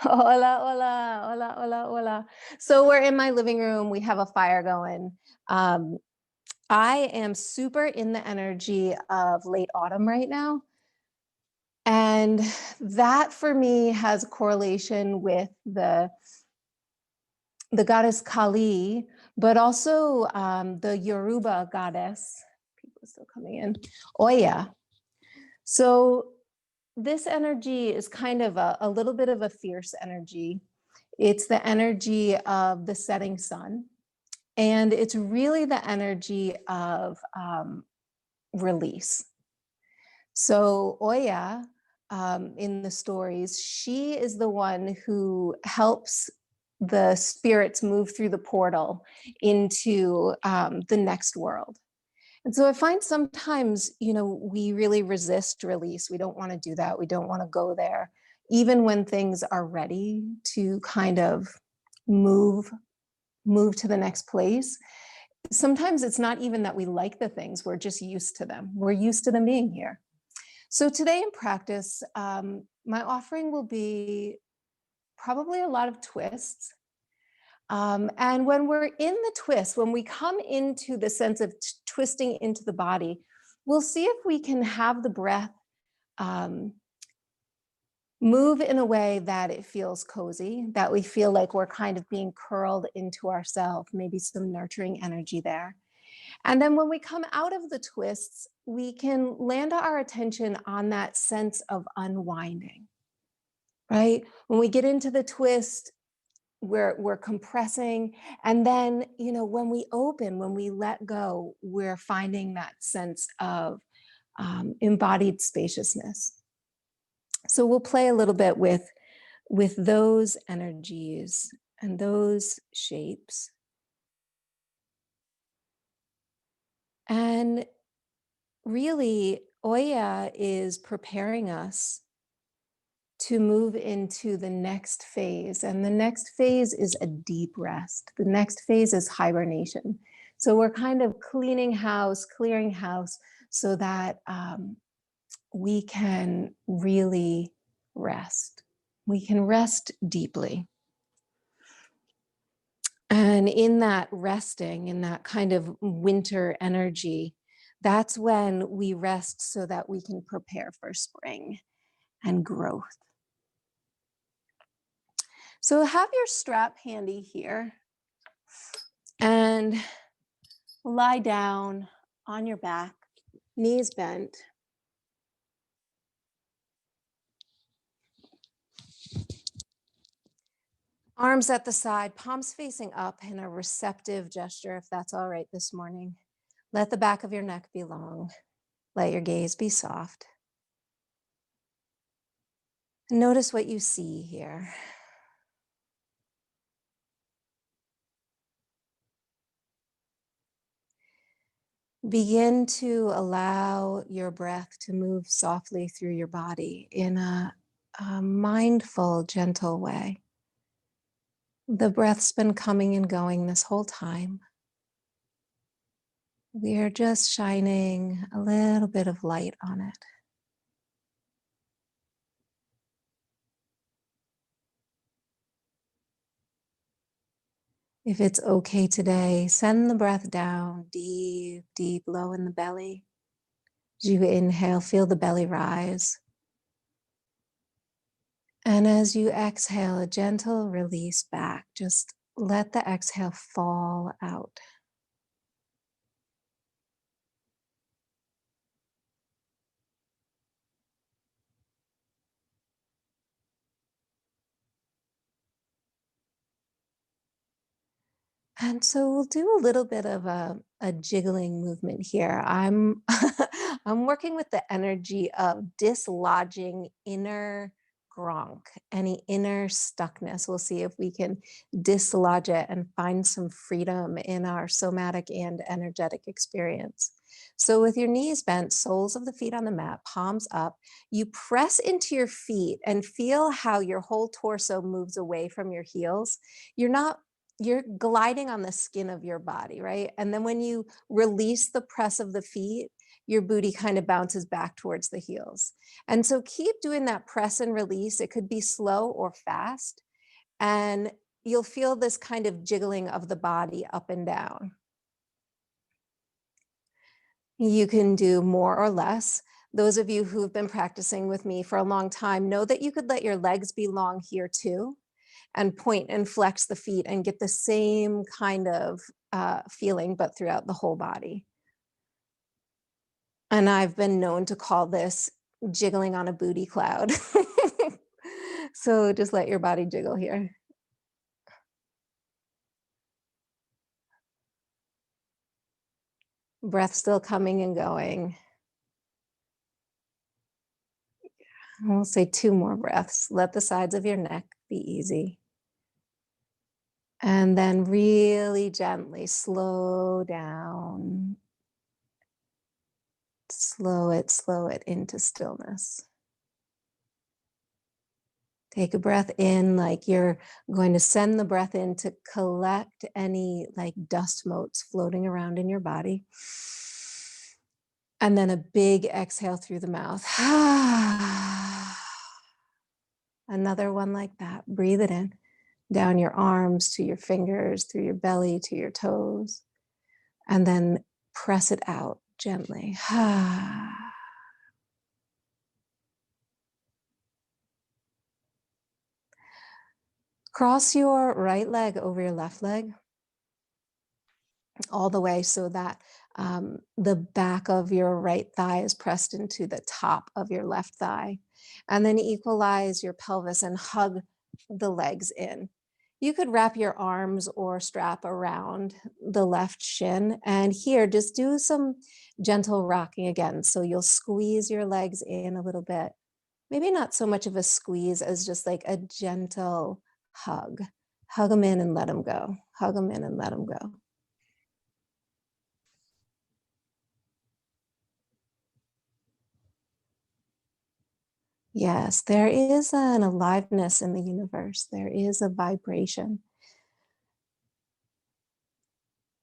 Hola, hola, hola, hola, hola. So we're in my living room. We have a fire going. Um, I am super in the energy of late autumn right now. And that for me has a correlation with the goddess Kali, but also the Yoruba goddess. People are still coming in. Oya. So this energy is kind of a little bit of a fierce energy. It's the energy of the setting sun. And it's really the energy of release. So Oya, in the stories, she is the one who helps the spirits move through the portal into the next world. And so I find sometimes, we really resist release. We don't want to do that. We don't want to go there, even when things are ready to kind of move to the next place. Sometimes it's not even that we like the things, we're just used to them. We're used to them being here. So today in practice, my offering will be probably a lot of twists. And when we're in the twist, when we come into the sense of twisting into the body, we'll see if we can have the breath move in a way that it feels cozy, that we feel like we're kind of being curled into ourselves, maybe some nurturing energy there. And then when we come out of the twists, we can land our attention on that sense of unwinding, right? When we get into the twist, we're compressing. And then, when we open, when we let go, we're finding that sense of embodied spaciousness. So we'll play a little bit with those energies and those shapes. And really, Oya is preparing us to move into the next phase. And the next phase is a deep rest. The next phase is hibernation. So we're kind of clearing house so that we can really rest. We can rest deeply. And in that resting, in that kind of winter energy, that's when we rest so that we can prepare for spring and growth. So have your strap handy here and lie down on your back, knees bent. Arms at the side, palms facing up in a receptive gesture, if that's all right this morning. Let the back of your neck be long. Let your gaze be soft. And notice what you see here. Begin to allow your breath to move softly through your body in a mindful, gentle way. The breath's been coming and going this whole time. We are just shining a little bit of light on it. If it's okay today, send the breath down deep, deep, low in the belly. As you inhale, feel the belly rise. And as you exhale, a gentle release back. Just let the exhale fall out. And so we'll do a little bit of a jiggling movement here. I'm I'm working with the energy of dislodging inner gronk, any inner stuckness. We'll see if we can dislodge it and find some freedom in our somatic and energetic experience. So with your knees bent, soles of the feet on the mat, palms up, you press into your feet and feel how your whole torso moves away from your heels. You're gliding on the skin of your body, right? And then when you release the press of the feet, your booty kind of bounces back towards the heels. And so keep doing that press and release. It could be slow or fast. And you'll feel this kind of jiggling of the body up and down. You can do more or less. Those of you who've been practicing with me for a long time know that you could let your legs be long here too, and point and flex the feet and get the same kind of feeling, but throughout the whole body. And I've been known to call this jiggling on a booty cloud. So just let your body jiggle here. Breath still coming and going. We'll say 2 more breaths. Let the sides of your neck be easy. And then really gently slow down. Slow it into stillness. Take a breath in like you're going to send the breath in to collect any like dust motes floating around in your body. And then a big exhale through the mouth. Another one like that. Breathe it in. Down your arms to your fingers, through your belly to your toes. And then press it out gently. Cross your right leg over your left leg all the way so that the back of your right thigh is pressed into the top of your left thigh. And then equalize your pelvis and hug the legs in. You could wrap your arms or strap around the left shin. And here, just do some gentle rocking again. So you'll squeeze your legs in a little bit. Maybe not so much of a squeeze as just like a gentle hug. Hug them in and let them go. Hug them in and let them go. Yes, there is an aliveness in the universe. There is a vibration.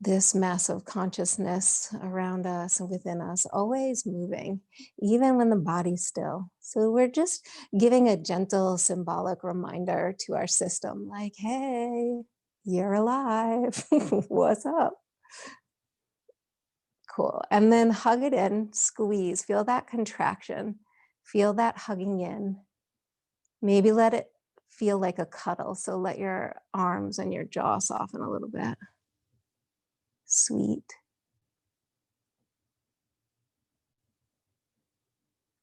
This massive consciousness around us and within us, always moving, even when the body's still. So we're just giving a gentle symbolic reminder to our system, like, hey, you're alive. What's up? Cool. And then hug it in, squeeze, feel that contraction, feel that hugging in. Maybe let it feel like a cuddle. So let your arms and your jaw soften a little bit. Sweet.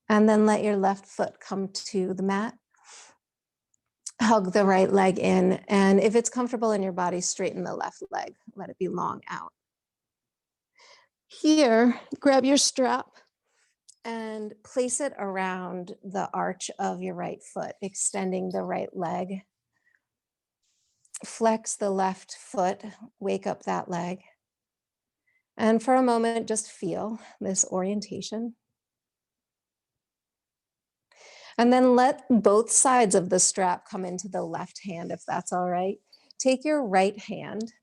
And then let your left foot come to the mat. Hug the right leg in. And if it's comfortable in your body, straighten the left leg. Let it be long out. Here, grab your strap and place it around the arch of your right foot, extending the right leg. Flex the left foot, wake up that leg. And for a moment, just feel this orientation. And then let both sides of the strap come into the left hand, if that's all right. Take your right hand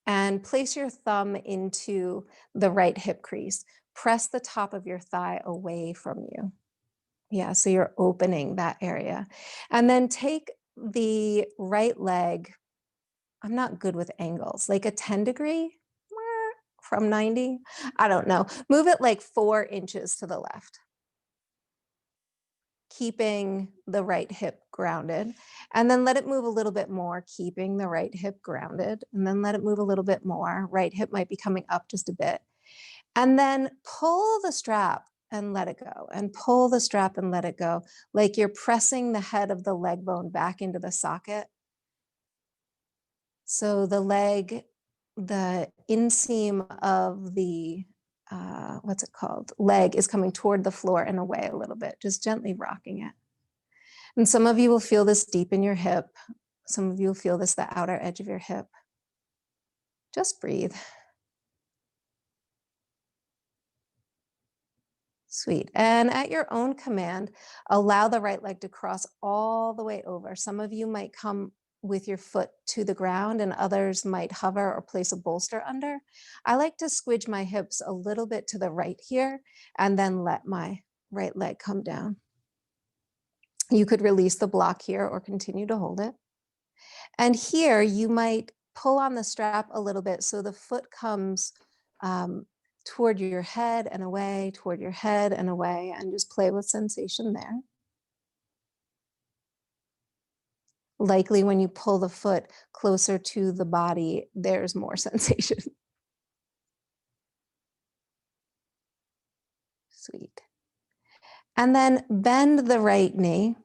and place your thumb into the right hip crease. Press the top of your thigh away from you. Yeah, so you're opening that area. And then take the right leg, I'm not good with angles, like a 10 degree from 90. I don't know. Move it like 4 inches to the left, keeping the right hip grounded. And then let it move a little bit more, keeping the right hip grounded. And then let it move a little bit more. Right hip might be coming up just a bit. And then pull the strap and let it go. And pull the strap and let it go. Like you're pressing the head of the leg bone back into the socket. So the leg, the inseam of the, what's it called? Leg is coming toward the floor and away a little bit, just gently rocking it. And some of you will feel this deep in your hip. Some of you will feel this, the outer edge of your hip. Just breathe. Sweet. And at your own command, allow the right leg to cross all the way over. Some of you might come with your foot to the ground, and others might hover or place a bolster under. I like to squidge my hips a little bit to the right here and then let my right leg come down. You could release the block here or continue to hold it. And here you might pull on the strap a little bit so the foot comes toward your head and away, toward your head and away, and just play with sensation there. Likely when you pull the foot closer to the body, there's more sensation. Sweet. And then bend the right knee.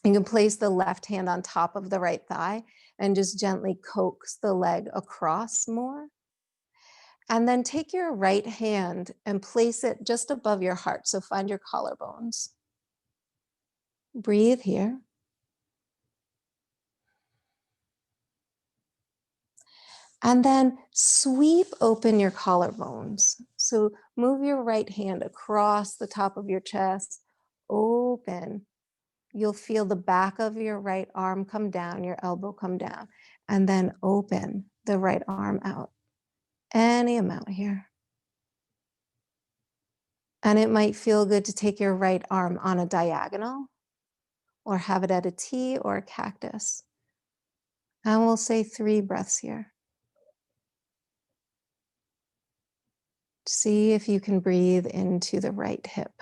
You can place the left hand on top of the right thigh and just gently coax the leg across more. And then take your right hand and place it just above your heart. So find your collarbones. Breathe here. And then sweep open your collarbones. So move your right hand across the top of your chest, open. You'll feel the back of your right arm come down, your elbow come down, and then open the right arm out. Any amount here. And it might feel good to take your right arm on a diagonal or have it at a T or a cactus. And we'll say 3 breaths here. See if you can breathe into the right hip.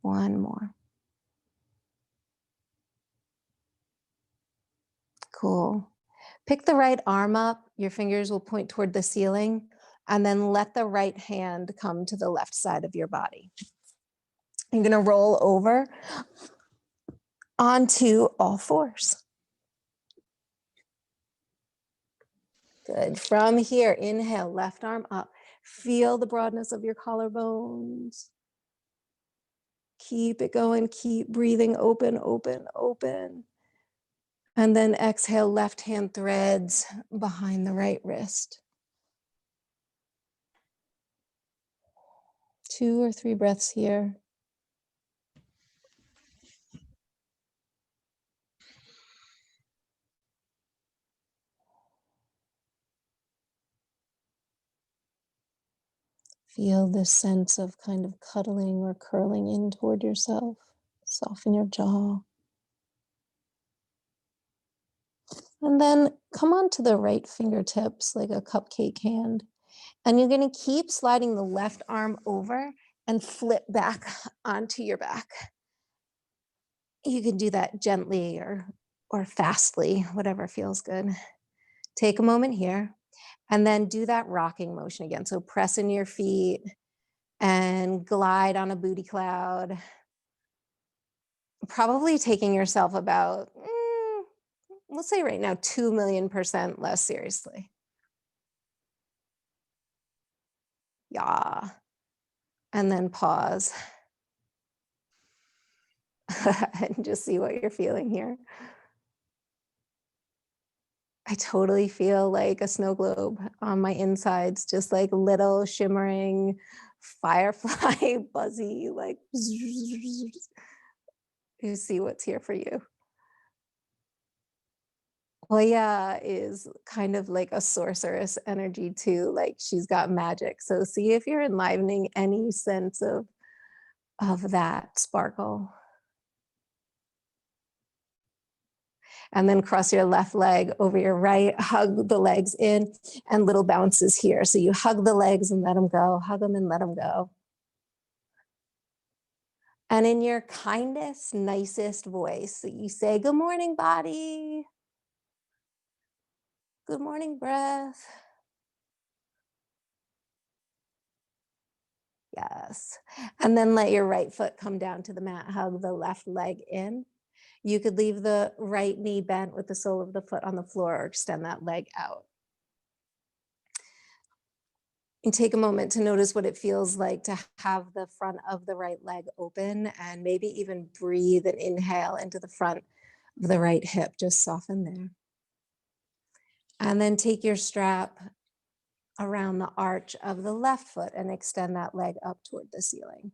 One more. Cool. Pick the right arm up. Your fingers will point toward the ceiling, and then let the right hand come to the left side of your body. You're going to roll over onto all fours. Good. From here, inhale, left arm up. Feel the broadness of your collarbones. Keep it going. Keep breathing. Open, open, open. And then exhale, left hand threads behind the right wrist. 2 or 3 breaths here. Feel this sense of kind of cuddling or curling in toward yourself. Soften your jaw. And then come onto the right fingertips like a cupcake hand. And you're going to keep sliding the left arm over and flip back onto your back. You can do that gently or fastly, whatever feels good. Take a moment here and then do that rocking motion again. So press in your feet and glide on a booty cloud. Probably taking yourself about, let's say right now, 2,000,000% less seriously. Yeah. And then pause. And just see what you're feeling here. I totally feel like a snow globe on my insides, just like little shimmering firefly, buzzy, like you see what's here for you. Hoya is kind of like a sorceress energy too, like she's got magic. So see if you're enlivening any sense of that sparkle. And then cross your left leg over your right, hug the legs in, and little bounces here. So you hug the legs and let them go, hug them and let them go. And in your kindest, nicest voice, you say, good morning, body. Good morning, breath. Yes. And then let your right foot come down to the mat, hug the left leg in. You could leave the right knee bent with the sole of the foot on the floor or extend that leg out. And take a moment to notice what it feels like to have the front of the right leg open, and maybe even breathe and inhale into the front of the right hip. Just soften there. And then take your strap around the arch of the left foot and extend that leg up toward the ceiling.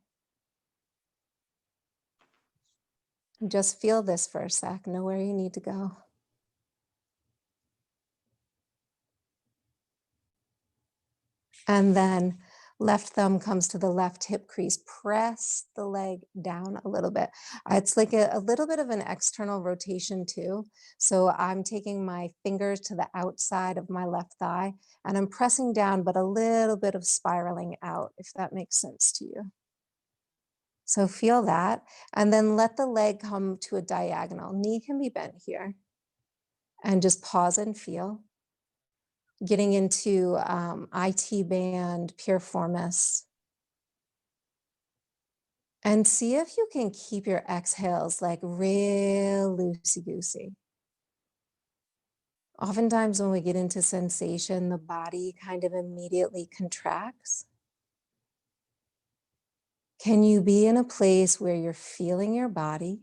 And just feel this for a sec. Know where you need to go. And then left thumb comes to the left hip crease. Press the leg down a little bit. It's like a little bit of an external rotation too. So I'm taking my fingers to the outside of my left thigh and I'm pressing down, but a little bit of spiraling out, if that makes sense to you. So feel that. And then let the leg come to a diagonal. Knee can be bent here. And just pause and feel. Getting into IT band, piriformis. And see if you can keep your exhales like real loosey-goosey. Oftentimes when we get into sensation, the body kind of immediately contracts. Can you be in a place where you're feeling your body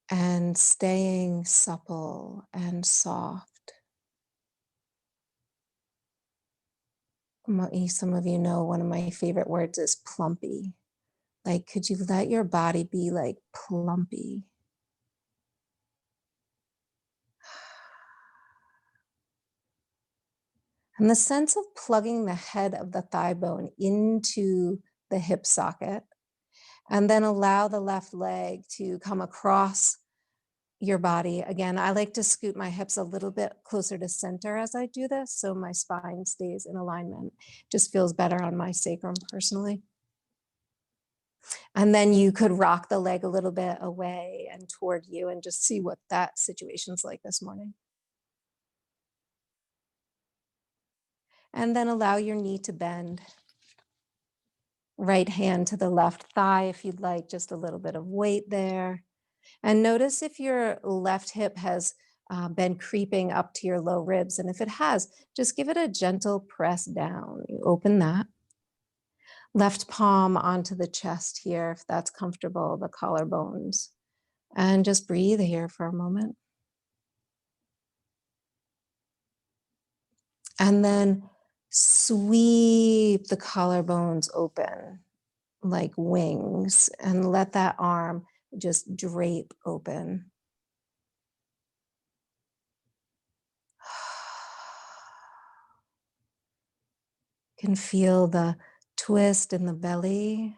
and staying supple and soft? Some of you know one of my favorite words is plumpy. Like, could you let your body be like plumpy? And the sense of plugging the head of the thigh bone into the hip socket, and then allow the left leg to come across your body. Again, I like to scoot my hips a little bit closer to center as I do this, so my spine stays in alignment. Just feels better on my sacrum personally. And then you could rock the leg a little bit away and toward you and just see what that situation's like this morning. And then allow your knee to bend. Right hand to the left thigh if you'd like, just a little bit of weight there. And notice if your left hip has been creeping up to your low ribs. And if it has, just give it a gentle press down. You open that. Left palm onto the chest here, if that's comfortable, the collarbones. And just breathe here for a moment. And then sweep the collarbones open like wings and let that arm just drape open. You can feel the twist in the belly,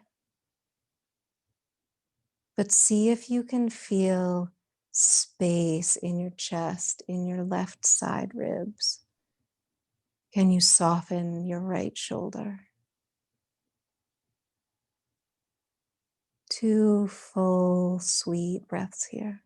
but see if you can feel space in your chest, in your left side ribs. Can you soften your right shoulder? 2 full, sweet breaths here.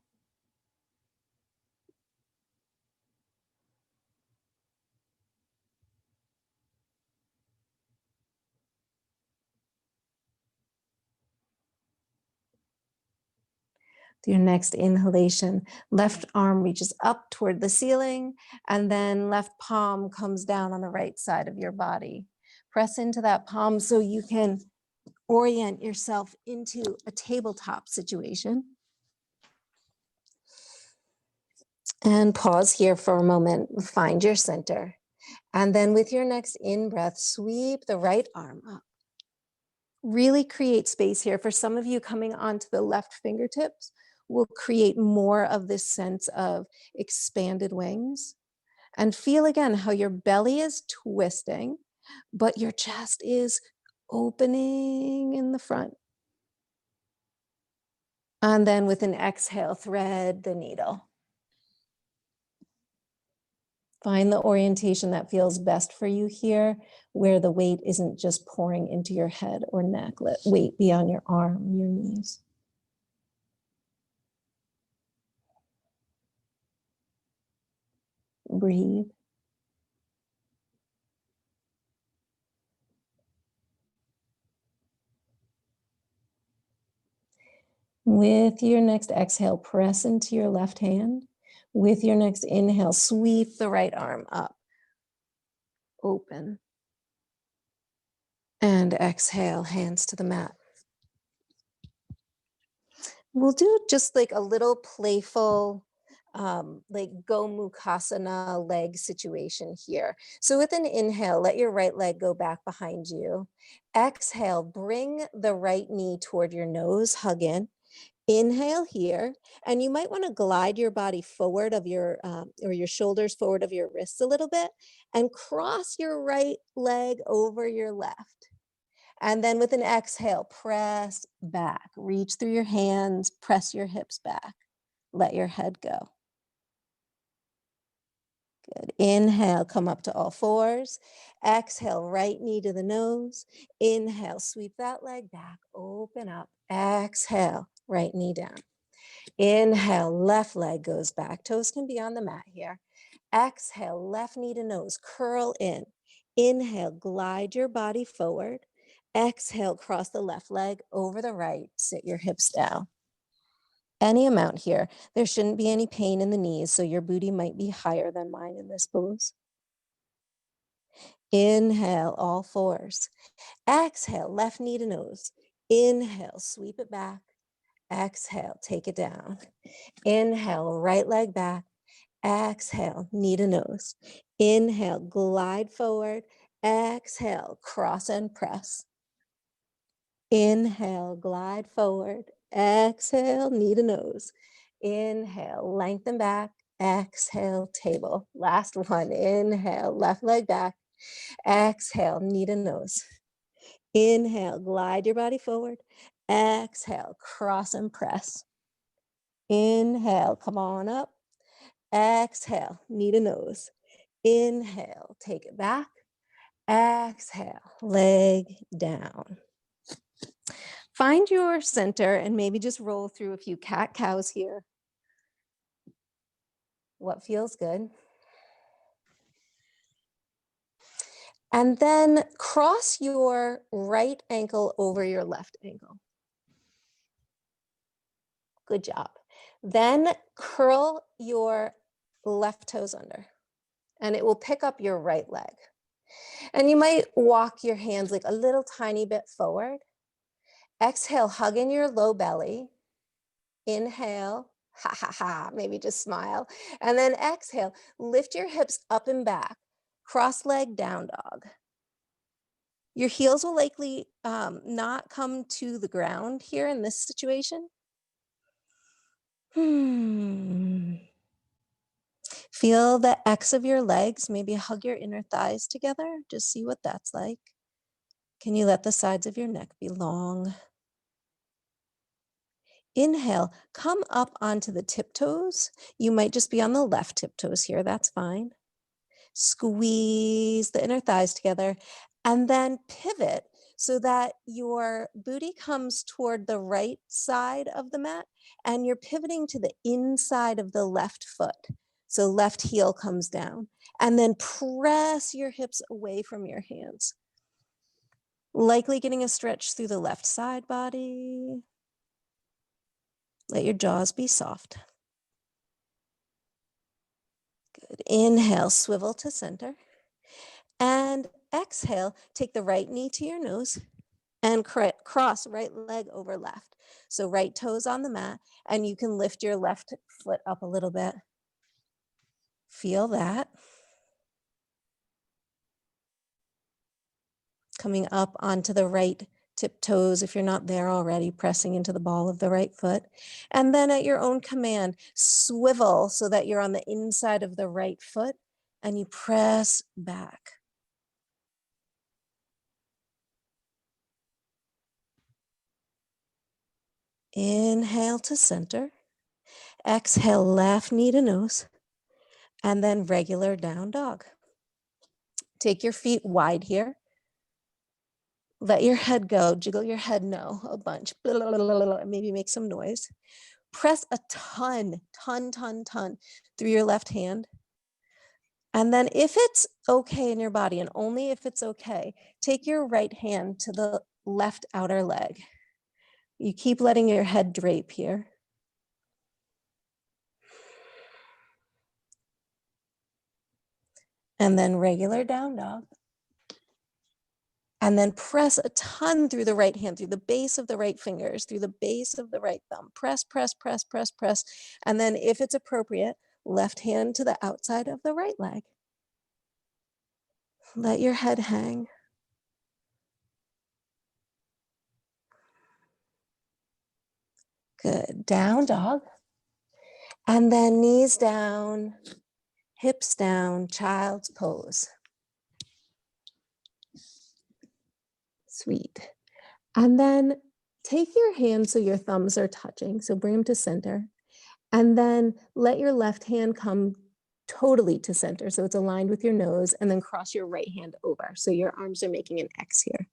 Your next inhalation, left arm reaches up toward the ceiling, and then left palm comes down on the right side of your body. Press into that palm so you can orient yourself into a tabletop situation. And pause here for a moment, find your center. And then with your next in-breath, sweep the right arm up. Really create space here. For some of you, coming onto the left fingertips will create more of this sense of expanded wings. And feel again how your belly is twisting, but your chest is opening in the front. And then with an exhale, thread the needle. Find the orientation that feels best for you here, where the weight isn't just pouring into your head or neck. Let weight be on your arm, your knees. Breathe. With your next exhale, press into your left hand. With your next inhale, sweep the right arm up. Open. And exhale, hands to the mat. We'll do just like a little playful like Gomukhasana leg situation here. So with an inhale, let your right leg go back behind you. Exhale, bring the right knee toward your nose, hug in. Inhale here, and you might want to glide your body forward of your, or your shoulders forward of your wrists a little bit, and cross your right leg over your left. And then with an exhale, press back. Reach through your hands, press your hips back. Let your head go. Good. Inhale, come up to all fours. Exhale, right knee to the nose. Inhale, sweep that leg back, open up. Exhale, right knee down. Inhale, left leg goes back. Toes can be on the mat here. Exhale, left knee to nose, curl in. Inhale, glide your body forward. Exhale, cross the left leg over the right, sit your hips down. Any amount here. There shouldn't be any pain in the knees, so your booty might be higher than mine in this pose. Inhale, all fours. Exhale, left knee to nose. Inhale, sweep it back. Exhale, take it down. Inhale, right leg back. Exhale, knee to nose. Inhale, glide forward. Exhale, cross and press. Inhale, glide forward. Exhale, knee to nose. Inhale, lengthen back. Exhale, table. Last one. Inhale, left leg back. Exhale, knee to nose. Inhale, glide your body forward. Exhale, cross and press. Inhale, come on up. Exhale, knee to nose. Inhale, take it back. Exhale, leg down. Find your center and maybe just roll through a few cat-cows here. What feels good? And then cross your right ankle over your left ankle. Good job. Then curl your left toes under, and it will pick up your right leg. And you might walk your hands like a little tiny bit forward. Exhale, hug in your low belly. Inhale, ha ha ha, maybe just smile. And then exhale, lift your hips up and back. Cross leg down dog. Your heels will likely not come to the ground here in this situation. Feel the X of your legs. Maybe hug your inner thighs together. Just see what that's like. Can you let the sides of your neck be long? Inhale, come up onto the tiptoes. You might just be on the left tiptoes here. That's fine. Squeeze the inner thighs together and then pivot so that your booty comes toward the right side of the mat and you're pivoting to the inside of the left foot. So left heel comes down and then press your hips away from your hands. Likely getting a stretch through the left side body. Let your jaws be soft. Good. Inhale, swivel to center. And exhale, take the right knee to your nose and cross right leg over left. So right toes on the mat, and you can lift your left foot up a little bit. Feel that. Coming up onto the right tiptoes, if you're not there already, pressing into the ball of the right foot. And then at your own command, swivel so that you're on the inside of the right foot and you press back. Inhale to center. Exhale, left knee to nose. And then regular down dog. Take your feet wide here. Let your head go. Jiggle your head no a bunch. Maybe make some noise. Press a ton through your left hand. And then if it's okay in your body, and only if it's okay, take your right hand to the left outer leg. You keep letting your head drape here. And then regular down dog. And then press a ton through the right hand, through the base of the right fingers, through the base of the right thumb. Press, press, press, press, press. And then if it's appropriate, Left hand to the outside of the right leg. Let your head hang. Good. Down dog. And then knees down, hips down, child's pose. Sweet. And then take your hands so your thumbs are touching. So bring them to center. And then let your left hand come totally to center. So it's aligned with your nose, and then cross your right hand over. So your arms are making an X here.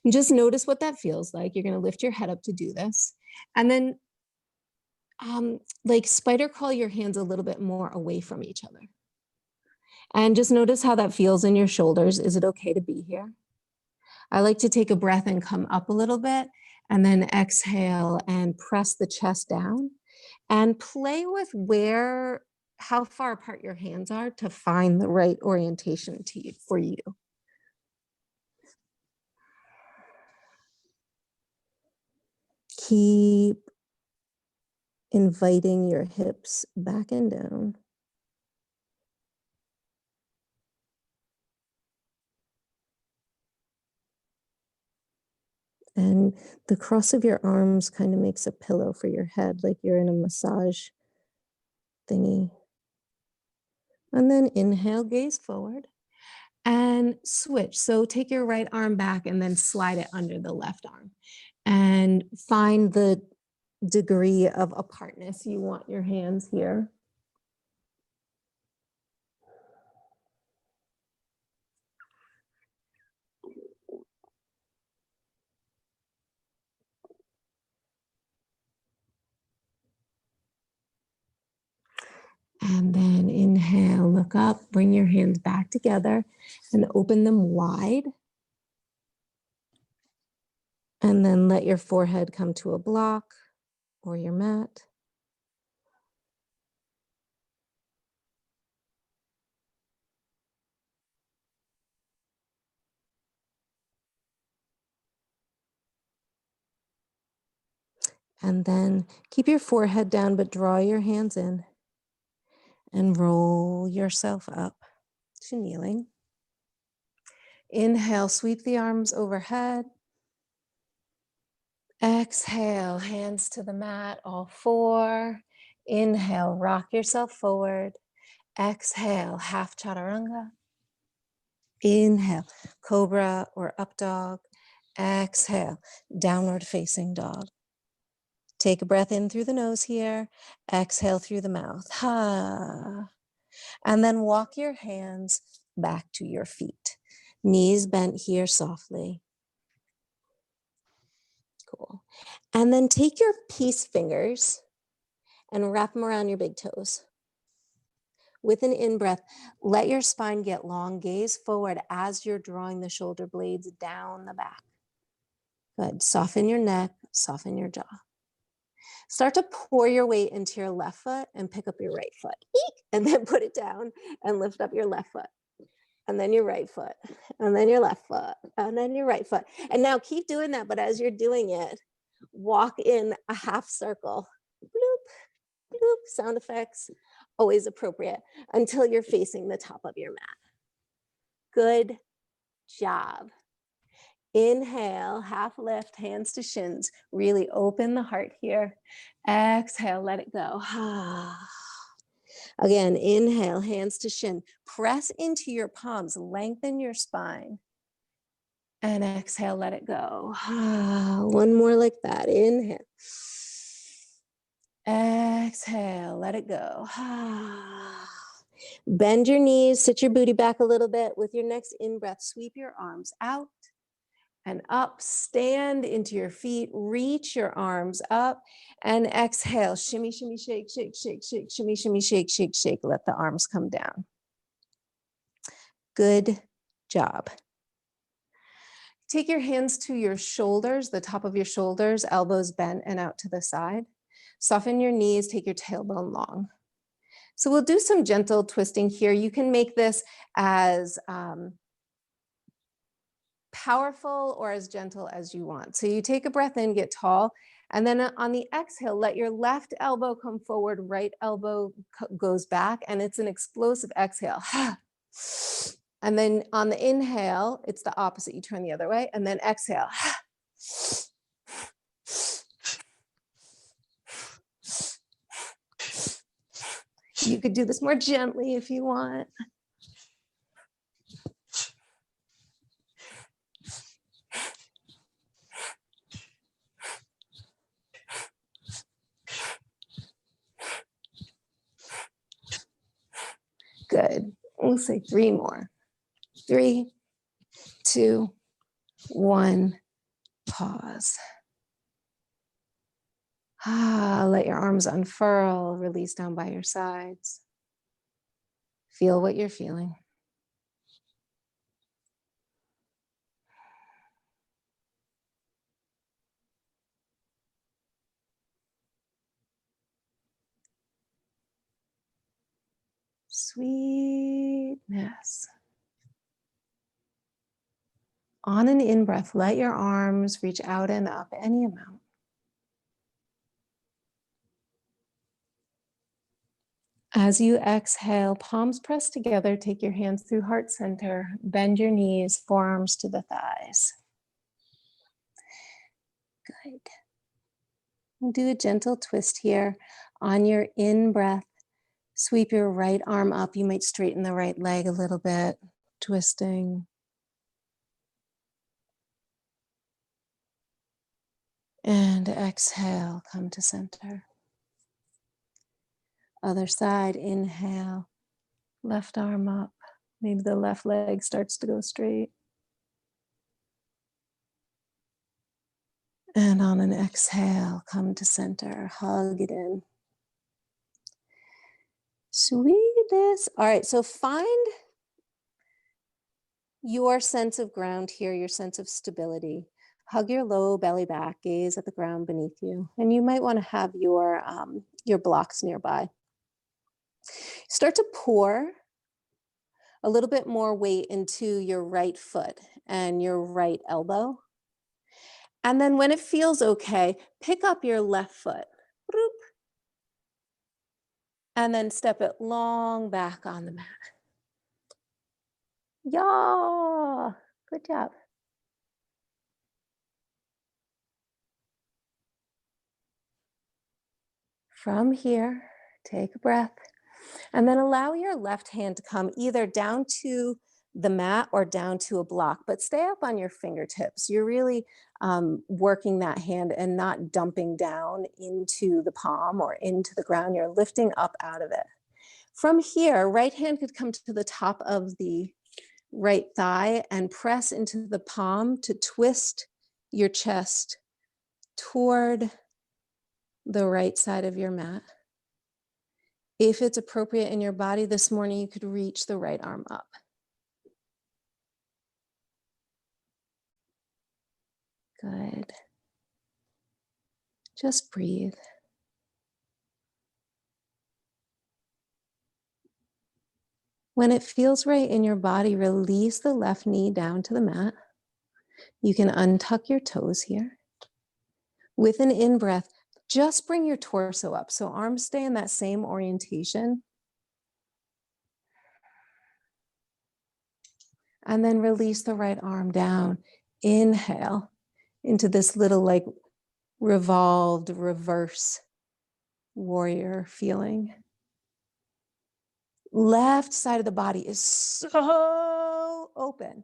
And just notice what that feels like. You're going to lift your head up to do this. And then like spider crawl your hands a little bit more away from each other. And just notice how that feels in your shoulders. Is it okay to be here? I like to take a breath and come up a little bit, and then exhale and press the chest down, and play with how far apart your hands are to find the right orientation for you. Keep inviting your hips back and down. And the cross of your arms kind of makes a pillow for your head, like you're in a massage thingy. And then inhale, gaze forward and switch. So take your right arm back and then slide it under the left arm. And find the degree of apartness you want your hands here. And then inhale, look up, bring your hands back together and open them wide. And then let your forehead come to a block or your mat. And then keep your forehead down, but draw your hands in and roll yourself up to kneeling. Inhale, sweep the arms overhead. Exhale, hands to the mat, all four. Inhale, rock yourself forward. Exhale, half chaturanga. Inhale, cobra or up dog. Exhale, downward facing dog. Take a breath in through the nose here. Exhale through the mouth. Ha. And then walk your hands back to your feet. Knees bent here softly. Cool. And then take your peace fingers and wrap them around your big toes. With an in-breath, let your spine get long. Gaze forward as you're drawing the shoulder blades down the back. Good. Soften your neck, soften your jaw. Start to pour your weight into your left foot and pick up your right foot. Eek! And then put it down and lift up your left foot. And then your right foot. And then your left foot. And then your right foot. And now keep doing that, but as you're doing it, walk in a half circle. Bloop, bloop, sound effects, always appropriate, until you're facing the top of your mat. Good job. Inhale, half lift, hands to shins. Really open the heart here. Exhale, let it go. Again, inhale, hands to shin. Press into your palms, lengthen your spine. And exhale, let it go. One more like that. Inhale. Exhale, let it go. Bend your knees, sit your booty back a little bit. With your next in-breath, sweep your arms out and up, stand into your feet, reach your arms up, and exhale, shimmy, shimmy, shake, shake, shake, shake, shimmy, shimmy, shake, shake, shake. Let the arms come down. Good job. Take your hands to your shoulders, the top of your shoulders, elbows bent and out to the side. Soften your knees, take your tailbone long. So we'll do some gentle twisting here. You can make this as powerful or as gentle as you want. So you take a breath in, get tall, And then on the exhale, let your left elbow come forward, right elbow goes back, and it's an explosive exhale. And then on the inhale, it's the opposite. You turn the other way, and then exhale. You could do this more gently if you want. Good. We'll say 3 more. 3, 2, 1. Pause. Let your arms unfurl, release down by your sides. Feel what you're feeling. Sweetness. On an in-breath, let your arms reach out and up any amount. As you exhale, palms pressed together, take your hands through heart center, bend your knees, forearms to the thighs. Good. We'll do a gentle twist here. On your in-breath, sweep your right arm up. You might straighten the right leg a little bit, twisting. And exhale, come to center. Other side, inhale, left arm up. Maybe the left leg starts to go straight. And on an exhale, come to center, hug it in. Sweetness. All right, so find your sense of ground here, your sense of stability. Hug your low belly back, gaze at the ground beneath you. And you might want to have your blocks nearby. Start to pour a little bit more weight into your right foot and your right elbow. And then when it feels okay, pick up your left foot. Boop, and then step it long back on the mat. Yeah, good job. From here, take a breath, and then allow your left hand to come either down to the mat or down to a block, but stay up on your fingertips. You're really working that hand and not dumping down into the palm or into the ground. You're lifting up out of it. From here, right hand could come to the top of the right thigh and press into the palm to twist your chest toward the right side of your mat. If it's appropriate in your body this morning, you could reach the right arm up. Good. Just breathe. When it feels right in your body, release the left knee down to the mat. You can untuck your toes here. With an in-breath, just bring your torso up. So arms stay in that same orientation. And then release the right arm down. Inhale into this little like revolved reverse warrior feeling. Left side of the body is so open,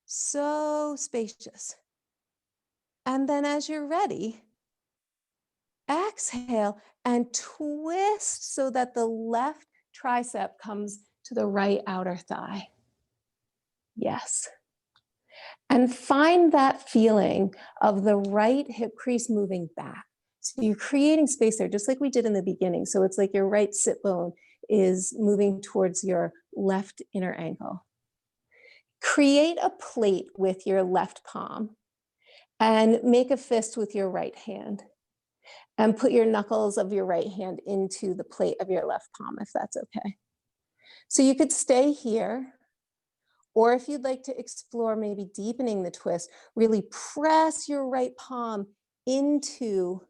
so spacious. And then as you're ready, exhale and twist so that the left tricep comes to the right outer thigh. Yes. And find that feeling of the right hip crease moving back. So you're creating space there, just like we did in the beginning. So it's like your right sit bone is moving towards your left inner ankle. Create a plate with your left palm and make a fist with your right hand. And put your knuckles of your right hand into the plate of your left palm, if that's okay. So you could stay here, or if you'd like to explore maybe deepening the twist, really press your right palm into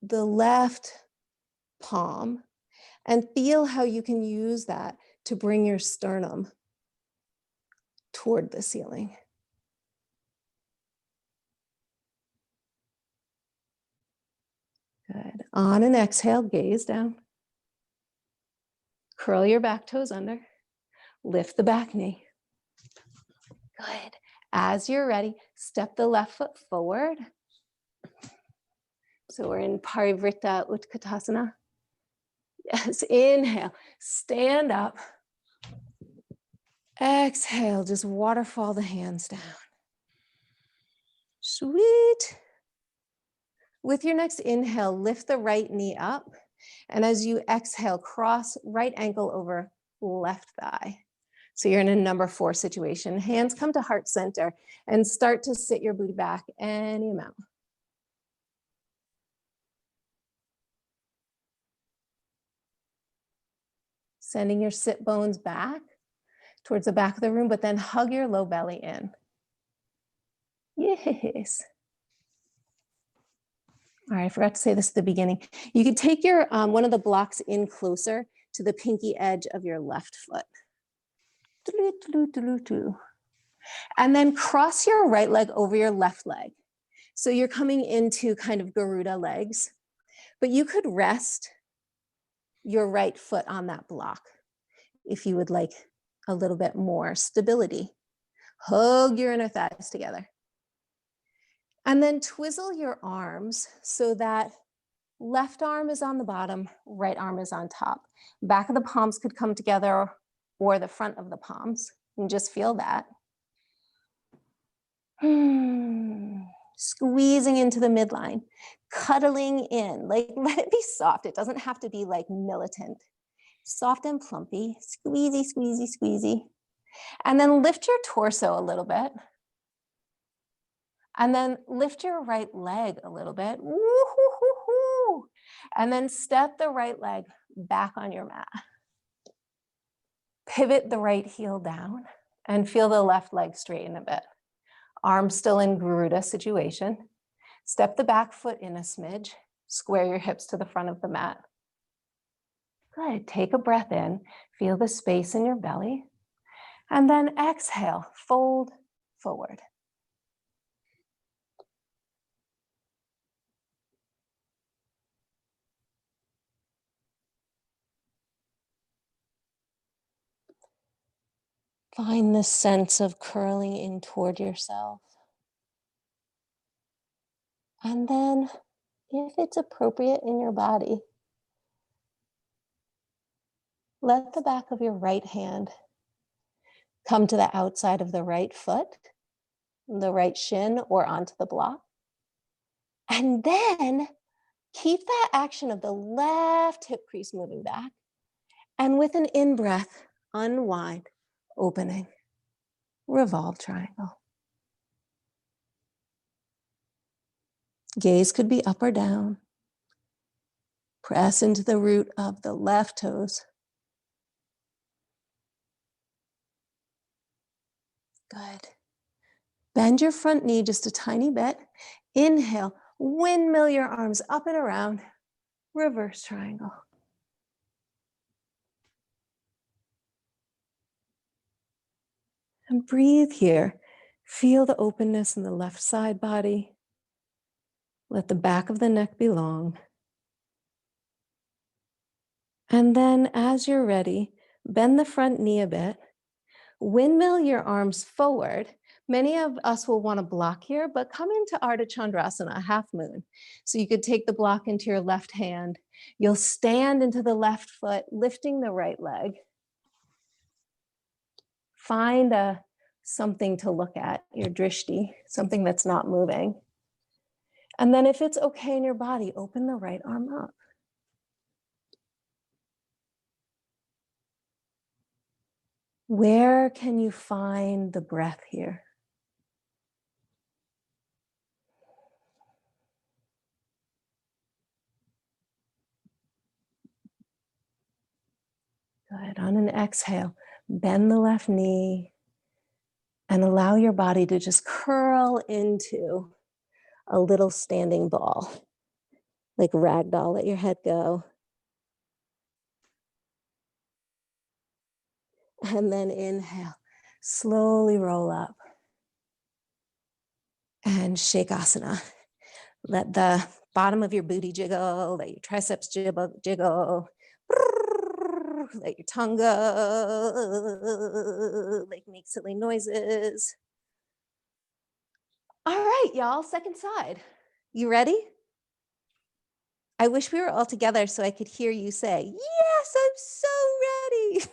the left palm and feel how you can use that to bring your sternum toward the ceiling. Good. On an exhale, gaze down. Curl your back toes under. Lift the back knee. Good. As you're ready, step the left foot forward. So we're in Parivrtta Utkatasana. Yes, inhale, stand up. Exhale, just waterfall the hands down. Sweet. With your next inhale, lift the right knee up. And as you exhale, cross right ankle over left thigh. So you're in a number 4 situation. Hands come to heart center and start to sit your booty back any amount. Sending your sit bones back towards the back of the room, but then hug your low belly in. Yes. All right, I forgot to say this at the beginning. You could take your one of the blocks in closer to the pinky edge of your left foot. And then cross your right leg over your left leg. So you're coming into kind of Garuda legs, but you could rest your right foot on that block if you would like a little bit more stability. Hug your inner thighs together. And then twizzle your arms so that left arm is on the bottom, right arm is on top. Back of the palms could come together or the front of the palms, and just feel that. Squeezing into the midline, cuddling in, like let it be soft. It doesn't have to be like militant. Soft and plumpy, squeezy, squeezy, squeezy. And then lift your torso a little bit. And then lift your right leg a little bit. Woo-hoo-hoo-hoo. And then step the right leg back on your mat. Pivot the right heel down and feel the left leg straighten a bit. Arms still in Garuda situation. Step the back foot in a smidge. Square your hips to the front of the mat. Good. Take a breath in. Feel the space in your belly. And then exhale, fold forward. Find this sense of curling in toward yourself. And then, if it's appropriate in your body, let the back of your right hand come to the outside of the right foot, the right shin, or onto the block. And then keep that action of the left hip crease moving back. And with an in-breath, unwind, opening, revolve triangle. Gaze could be up or down. Press into the root of the left toes. Good. Bend your front knee just a tiny bit. Inhale, windmill your arms up and around, reverse triangle. And breathe here. Feel the openness in the left side body. Let the back of the neck be long. And then as you're ready, bend the front knee a bit. Windmill your arms forward. Many of us will want to block here, but come into Ardha Chandrasana, half moon. So you could take the block into your left hand. You'll stand into the left foot, lifting the right leg. Find something to look at, your drishti, something that's not moving. And then if it's okay in your body, open the right arm up. Where can you find the breath here? Good. On an exhale, bend the left knee and allow your body to just curl into a little standing ball, like ragdoll, let your head go. And then inhale, slowly roll up. And Shakasana. Let the bottom of your booty jiggle, let your triceps jiggle. Let your tongue go, like make silly noises. All right, y'all, second side. You ready? I wish we were all together so I could hear you say, yes, I'm so ready.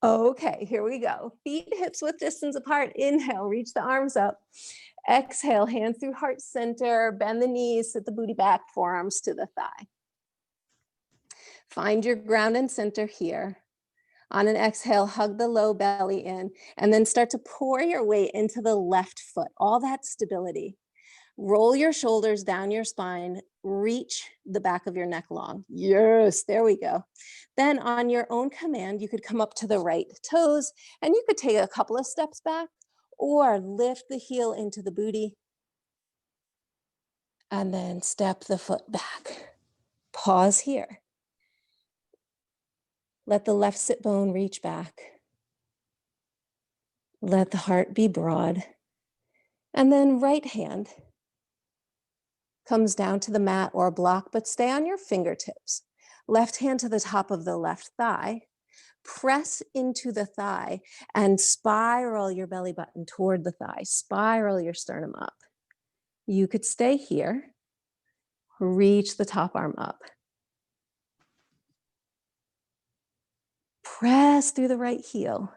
Okay, here we go. Feet, hips width distance apart. Inhale, reach the arms up. Exhale, hands through heart center. Bend the knees, sit the booty back, forearms to the thigh. Find your ground and center here. On an exhale, hug the low belly in, and then start to pour your weight into the left foot, all that stability. Roll your shoulders down your spine, reach the back of your neck long. Yes, there we go. Then on your own command, you could come up to the right toes, and you could take a couple of steps back or lift the heel into the booty and then step the foot back. Pause here. Let the left sit bone reach back. Let the heart be broad. And then right hand comes down to the mat or block, but stay on your fingertips. Left hand to the top of the left thigh. Press into the thigh and spiral your belly button toward the thigh. Spiral your sternum up. You could stay here. Reach the top arm up. Press through the right heel.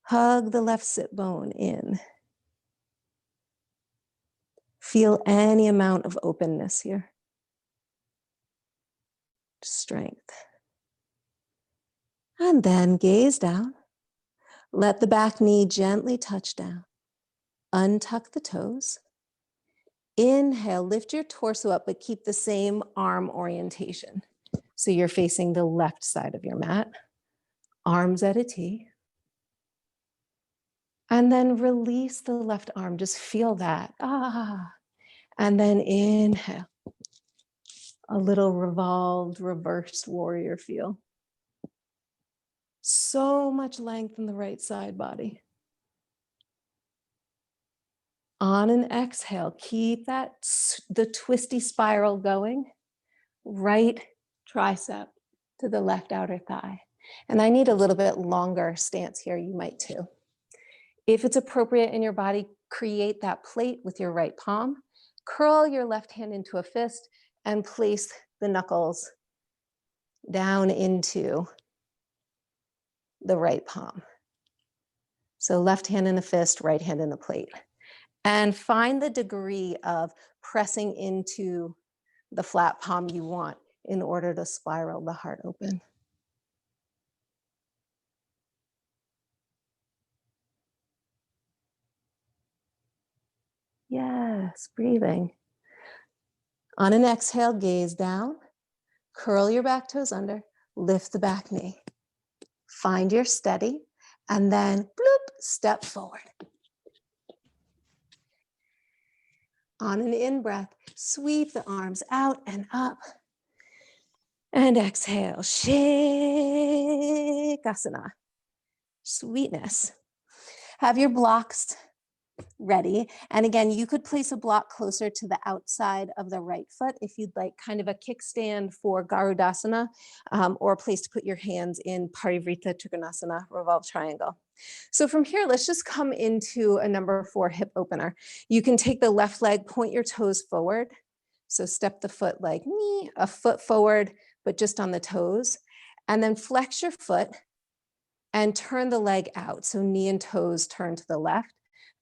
Hug the left sit bone in. Feel any amount of openness here. Strength. And then gaze down. Let the back knee gently touch down. Untuck the toes. Inhale, lift your torso up, but keep the same arm orientation. So you're facing the left side of your mat. Arms at a T. And then release the left arm. Just feel that. And then inhale. A little revolved, reversed warrior feel. So much length in the right side body. On an exhale, keep the twisty spiral going. Right tricep to the left outer thigh. And I need a little bit longer stance here, you might too. If it's appropriate in your body, create that plate with your right palm. Curl your left hand into a fist and place the knuckles down into the right palm. So left hand in a fist, right hand in a plate. And find the degree of pressing into the flat palm you want in order to spiral the heart open. Yes, breathing. On an exhale, gaze down, curl your back toes under, lift the back knee. Find your steady, and then bloop, step forward. On an in-breath, sweep the arms out and up. And exhale, Shakasana. Sweetness. Have your blocks ready. And again, you could place a block closer to the outside of the right foot if you'd like kind of a kickstand for Garudasana, or a place to put your hands in Parivrita Trikonasana, revolved triangle. So from here, let's just come into a number 4 hip opener. You can take the left leg, point your toes forward. So step the foot like me, a foot forward, but just on the toes. And then flex your foot and turn the leg out. So knee and toes turn to the left.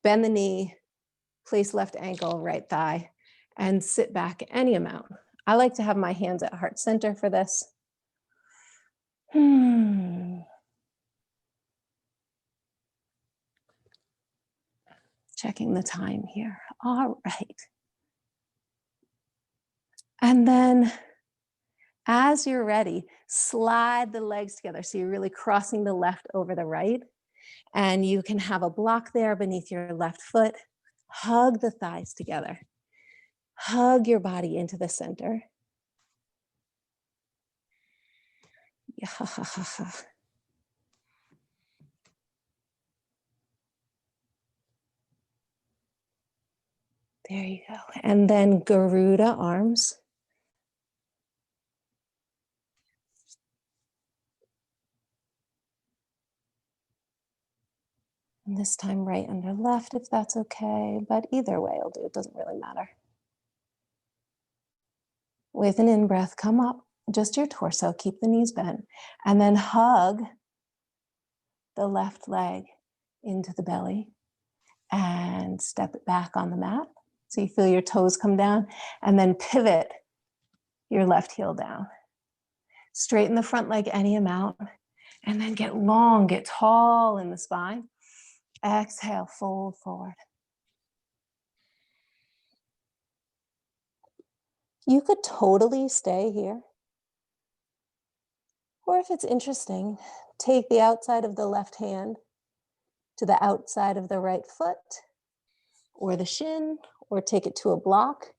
Bend the knee, place left ankle, right thigh, and sit back any amount. I like to have my hands at heart center for this. Checking the time here. All right. And then as you're ready, slide the legs together. So you're really crossing the left over the right. And you can have a block there beneath your left foot. Hug the thighs together. Hug your body into the center. There you go. And then Garuda arms. And this time right under left, if that's okay. But either way will do. It doesn't really matter. With an in-breath, come up, just your torso, keep the knees bent, and then hug the left leg into the belly and step it back on the mat. So you feel your toes come down, and then pivot your left heel down. Straighten the front leg any amount, and then get long, get tall in the spine. Exhale, fold forward. You could totally stay here. Or if it's interesting, take the outside of the left hand to the outside of the right foot or the shin, or take it to a block,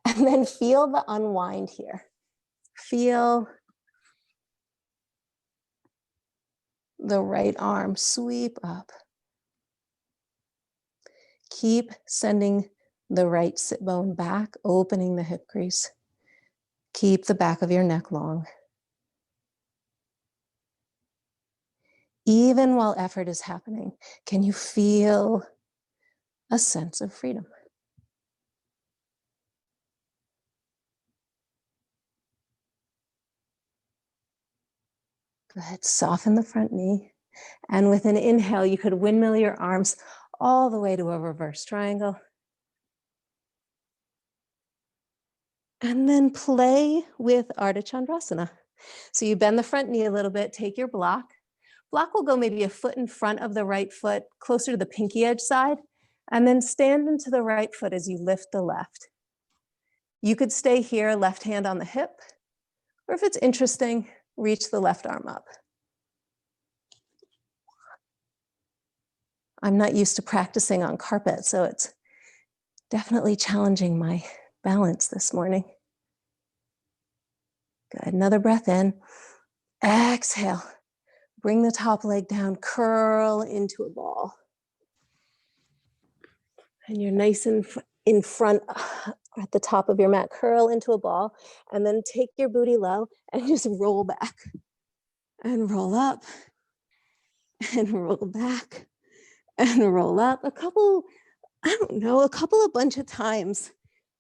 and then feel the unwind here. Feel the right arm sweep up. Keep sending the right sit bone back, opening the hip crease. Keep the back of your neck long. Even while effort is happening, can you feel a sense of freedom? Good. Soften the front knee. And with an inhale, you could windmill your arms all the way to a reverse triangle. And then play with Ardha Chandrasana. So you bend the front knee a little bit, take your block. Block will go maybe a foot in front of the right foot, closer to the pinky edge side, and then stand into the right foot as you lift the left. You could stay here, left hand on the hip, or if it's interesting, reach the left arm up. I'm not used to practicing on carpet, so it's definitely challenging my balance this morning. Good, another breath in. Exhale, bring the top leg down, curl into a ball. And you're nice and in front at the top of your mat, curl into a ball, and then take your booty low and just roll back and roll up and roll back and roll up a couple of bunch of times,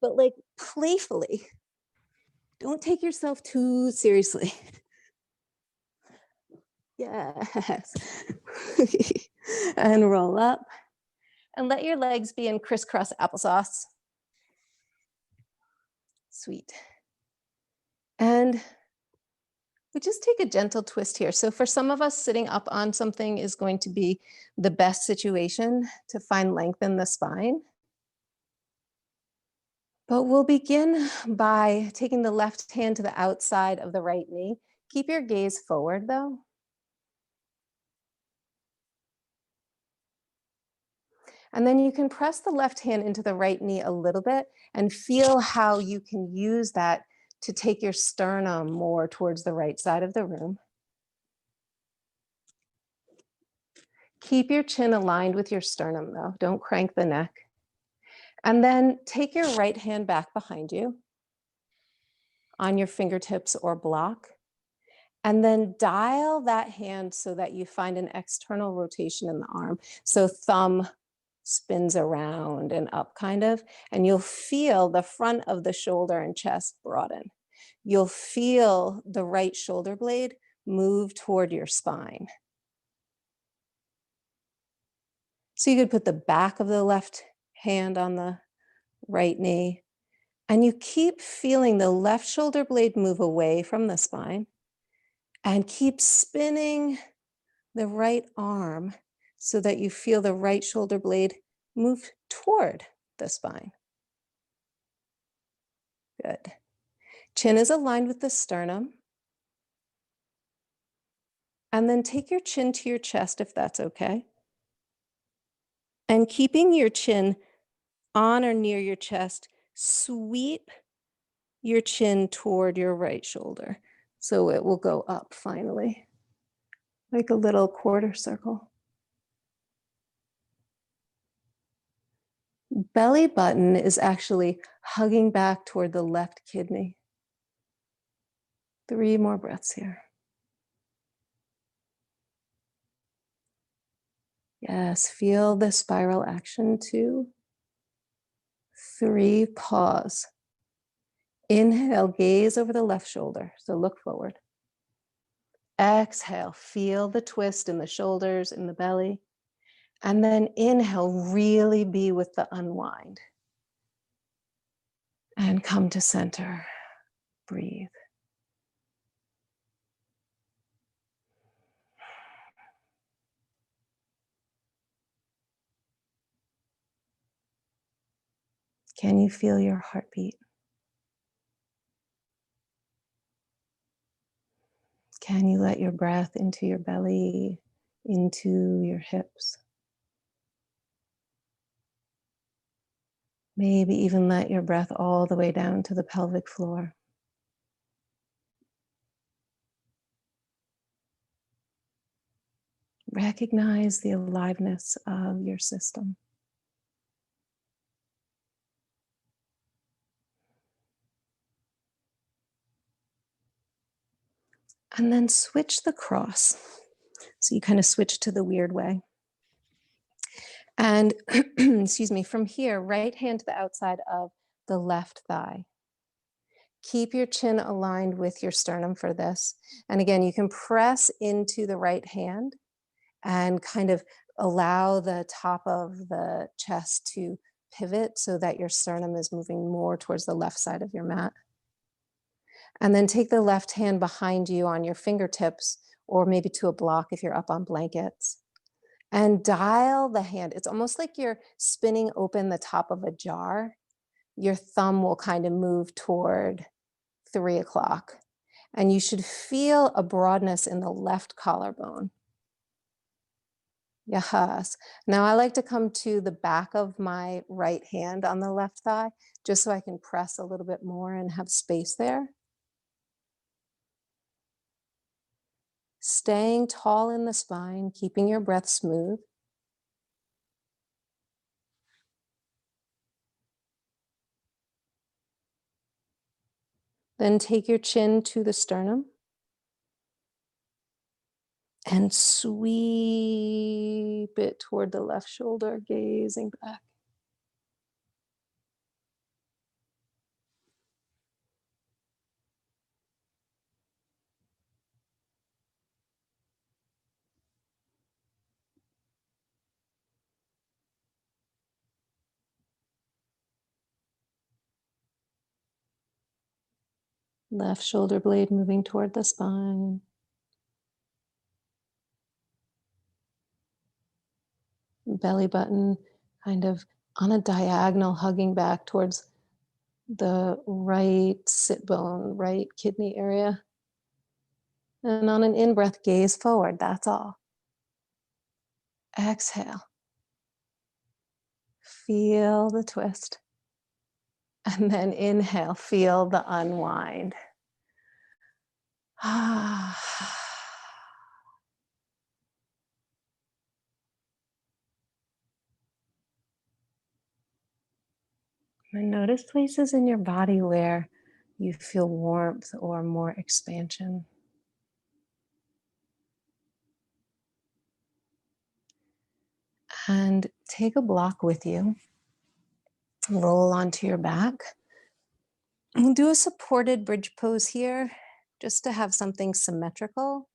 but like playfully. Don't take yourself too seriously. Yes. And roll up and let your legs be in crisscross applesauce. Sweet. And we just take a gentle twist here. So for some of us, sitting up on something is going to be the best situation to find length in the spine. But we'll begin by taking the left hand to the outside of the right knee. Keep your gaze forward though. And then you can press the left hand into the right knee a little bit and feel how you can use that to take your sternum more towards the right side of the room. Keep your chin aligned with your sternum though. Don't crank the neck. And then take your right hand back behind you on your fingertips or block. And then dial that hand so that you find an external rotation in the arm. So thumb spins around and up kind of, and you'll feel the front of the shoulder and chest broaden. You'll feel the right shoulder blade move toward your spine. So you could put the back of the left hand on the right knee, and you keep feeling the left shoulder blade move away from the spine, and keep spinning the right arm so that you feel the right shoulder blade move toward the spine. Good. Chin is aligned with the sternum. And then take your chin to your chest if that's okay. And keeping your chin on or near your chest, sweep your chin toward your right shoulder. So it will go up finally, like a little quarter circle. Belly button is actually hugging back toward the left kidney. 3 more breaths here. Yes, feel the spiral action. 2, 3, pause. Inhale, gaze over the left shoulder. So look forward. Exhale, feel the twist in the shoulders, in the belly. And then inhale, really be with the unwind. And come to center. Breathe. Can you feel your heartbeat? Can you let your breath into your belly, into your hips? Maybe even let your breath all the way down to the pelvic floor. Recognize the aliveness of your system. And then switch the cross. So you kind of switch to the weird way. And excuse me, from here, right hand to the outside of the left thigh. Keep your chin aligned with your sternum for this. And again, you can press into the right hand and kind of allow the top of the chest to pivot so that your sternum is moving more towards the left side of your mat. And then take the left hand behind you on your fingertips, or maybe to a block if you're up on blankets. And dial the hand. It's almost like you're spinning open the top of a jar. Your thumb will kind of move toward 3 o'clock. And you should feel a broadness in the left collarbone. Yes. Now I like to come to the back of my right hand on the left thigh, just so I can press a little bit more and have space there. Staying tall in the spine, keeping your breath smooth. Then take your chin to the sternum and sweep it toward the left shoulder, gazing back. Left shoulder blade moving toward the spine. Belly button kind of on a diagonal, hugging back towards the right sit bone, right kidney area. And on an in-breath, gaze forward, that's all. Exhale. Feel the twist. And then inhale, feel the unwind. And notice places in your body where you feel warmth or more expansion. And take a block with you. Roll onto your back. We'll do a supported bridge pose here, just to have something symmetrical.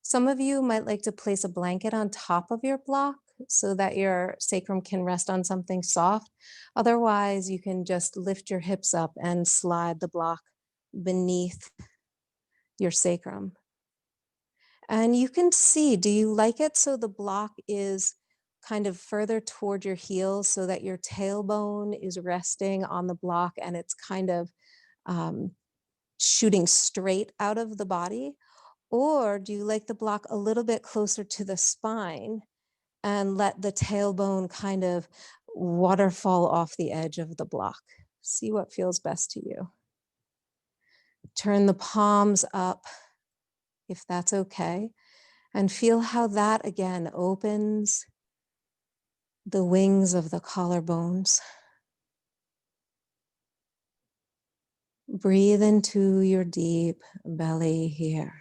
Some of you might like to place a blanket on top of your block so that your sacrum can rest on something soft. Otherwise, you can just lift your hips up and slide the block beneath your sacrum. And you can see, do you like it so the block is kind of further toward your heels so that your tailbone is resting on the block and it's kind of shooting straight out of the body? Or do you like the block a little bit closer to the spine and let the tailbone kind of waterfall off the edge of the block? See what feels best to you. Turn the palms up if that's okay, and feel how that again opens the wings of the collarbones. Breathe into your deep belly here.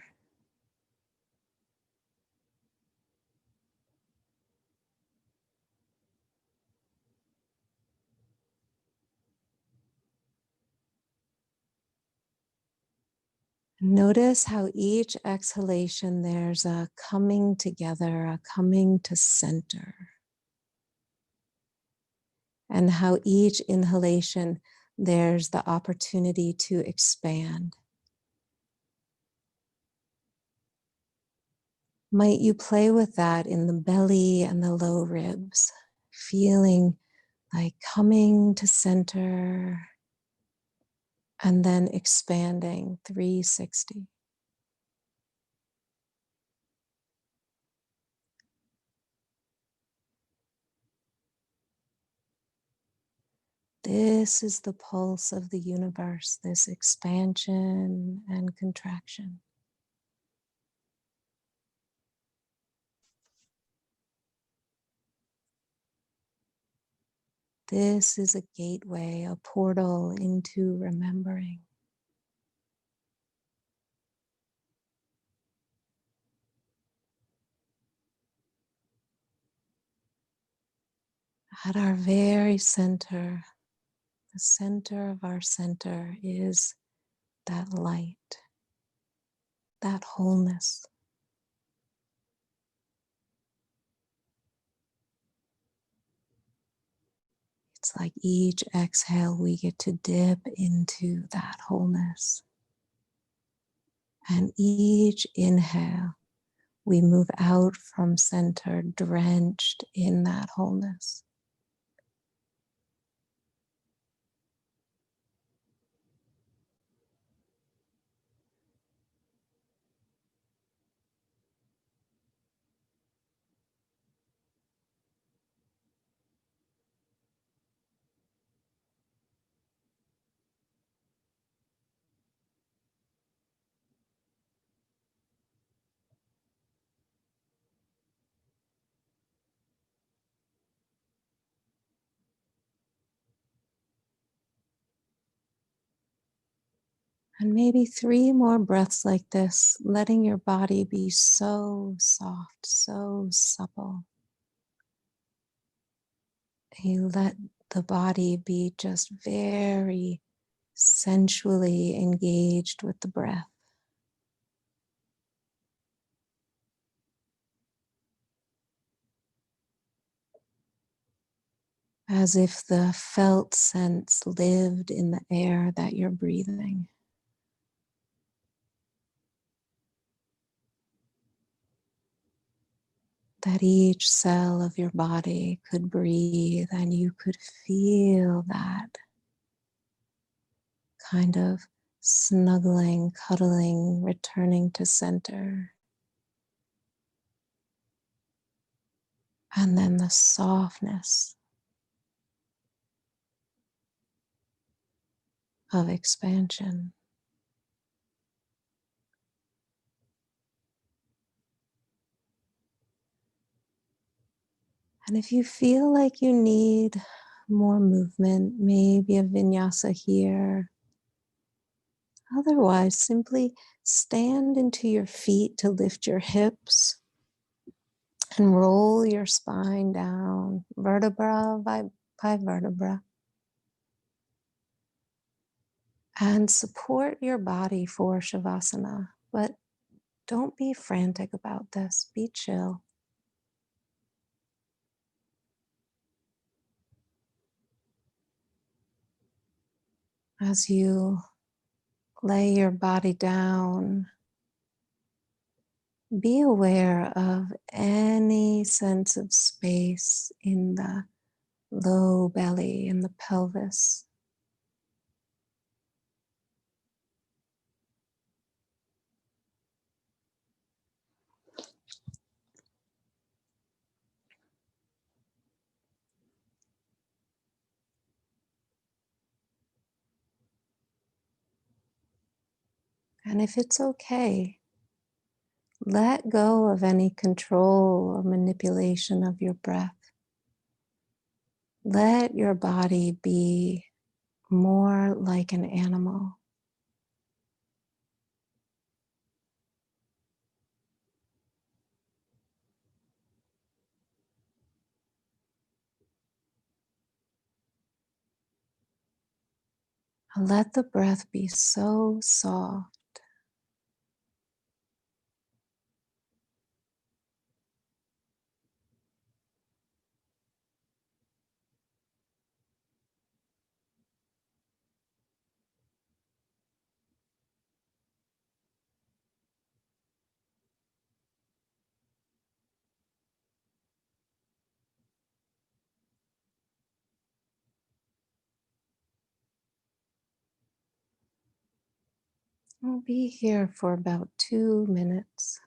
Notice how each exhalation there's a coming together, a coming to center. And how each inhalation there's the opportunity to expand. Might you play with that in the belly and the low ribs, feeling like coming to center and then expanding 360. This is the pulse of the universe, this expansion and contraction. This is a gateway, a portal into remembering. At our very center, the center of our center is that light, that wholeness. It's like each exhale we get to dip into that wholeness. And each inhale we move out from center, drenched in that wholeness. And maybe 3 more breaths like this, letting your body be so soft, so supple. You let the body be just very sensually engaged with the breath. As if the felt sense lived in the air that you're breathing. That each cell of your body could breathe and you could feel that kind of snuggling, cuddling, returning to center. And then the softness of expansion. And if you feel like you need more movement, maybe a vinyasa here. Otherwise, simply stand into your feet to lift your hips and roll your spine down, vertebra by vertebra. And support your body for Shavasana, but don't be frantic about this. Be chill. As you lay your body down, be aware of any sense of space in the low belly, in the pelvis. And if it's okay, let go of any control or manipulation of your breath. Let your body be more like an animal. Let the breath be so soft. We'll be here for about 2 minutes.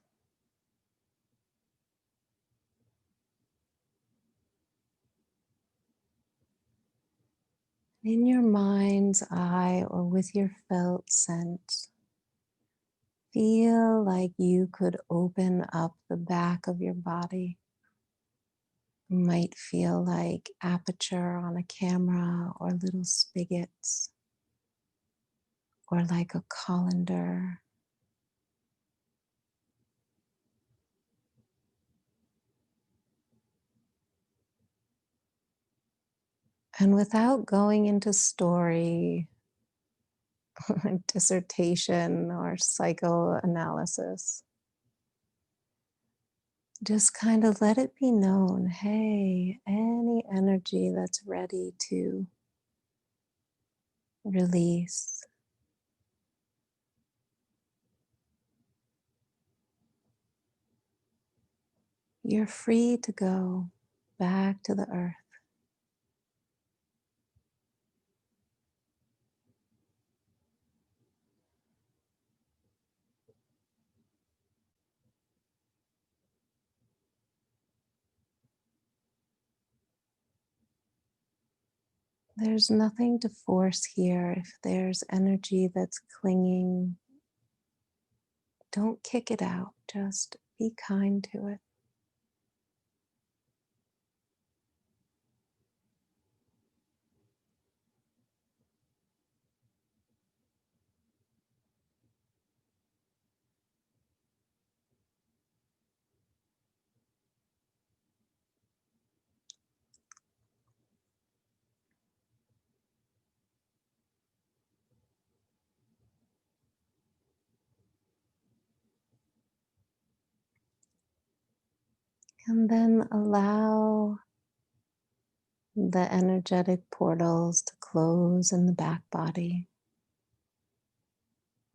In your mind's eye or with your felt sense, feel like you could open up the back of your body. You might feel like aperture on a camera or little spigots or like a colander. And without going into story, dissertation, or psychoanalysis, just kind of let it be known, hey, any energy that's ready to release, you're free to go back to the earth. There's nothing to force here. If there's energy that's clinging, don't kick it out. Just be kind to it. And then allow the energetic portals to close in the back body.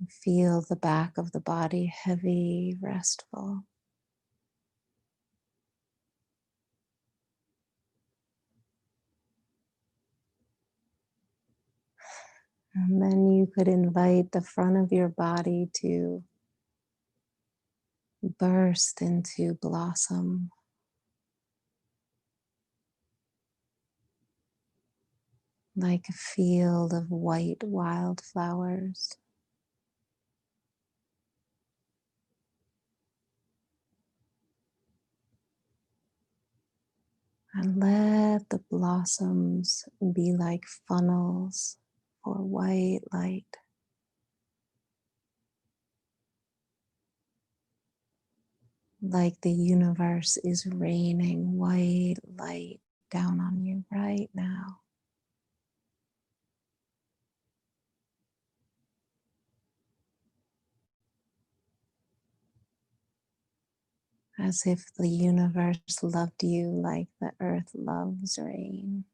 Feel the back of the body heavy, restful. And then you could invite the front of your body to burst into blossom, like a field of white wildflowers. And let the blossoms be like funnels for white light. Like the universe is raining white light down on you right now. As if the universe loved you like the earth loves rain.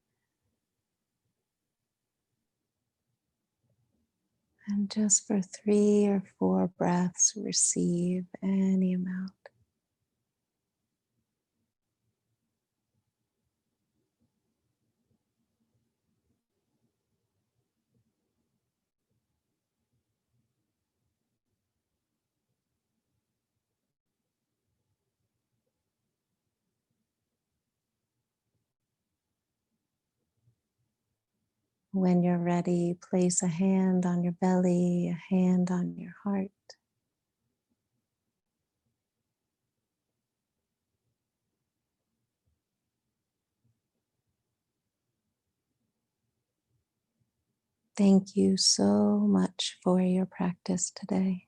And just for 3 or 4 breaths, receive any amount. When you're ready, place a hand on your belly, a hand on your heart. Thank you so much for your practice today.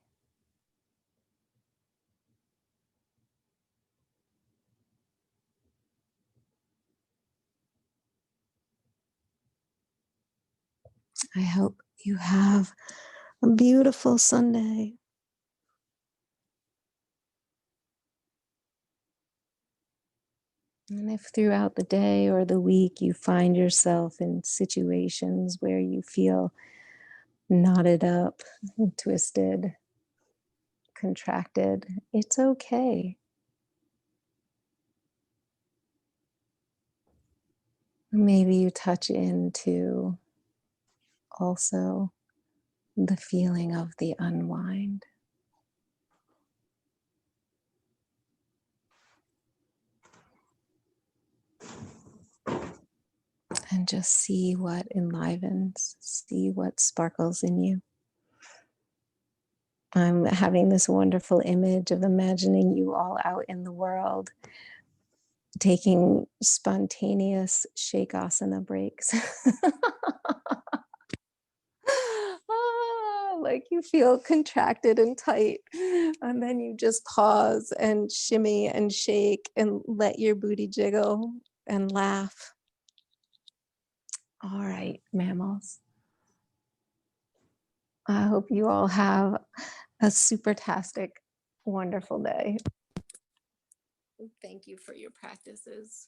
I hope you have a beautiful Sunday. And if throughout the day or the week you find yourself in situations where you feel knotted up, twisted, contracted, it's okay. Maybe you touch into also the feeling of the unwind and just see what enlivens, see what sparkles in you. I'm having this wonderful image of imagining you all out in the world taking spontaneous Shakasana breaks. Like you feel contracted and tight, and then you just pause and shimmy and shake and let your booty jiggle and laugh. All right, mammals. I hope you all have a super-tastic, wonderful day. Thank you for your practices.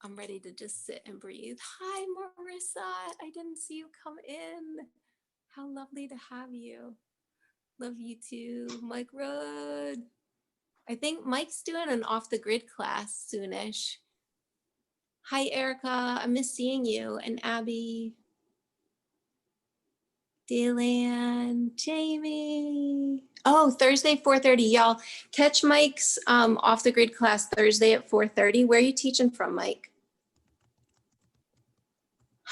I'm ready to just sit and breathe. Hi, Marissa. I didn't see you come in. How lovely to have you. Love you too, Mike Road. I think Mike's doing an off the grid class soonish. Hi, Erica. I miss seeing you. And Abby, Dylan, Jamie. Oh, Thursday, 4:30. Y'all catch Mike's off the grid class Thursday at 4:30. Where are you teaching from, Mike?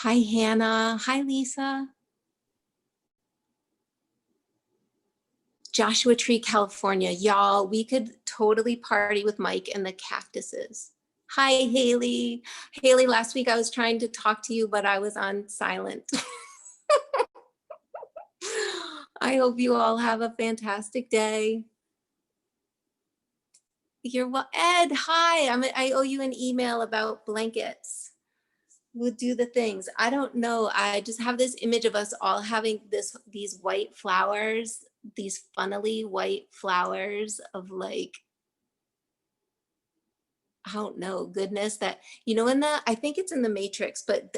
Hi, Hannah. Hi, Lisa. Joshua Tree, California. Y'all, we could totally party with Mike and the cactuses. Hi, Haley. Haley, last week I was trying to talk to you, but I was on silent. I hope you all have a fantastic day. You're well, Ed, hi. I owe you an email about blankets. We'll do the things. I don't know. I just have this image of us all having these white flowers, these funnily white flowers of like, I don't know, goodness that, in the, I think it's in the Matrix, but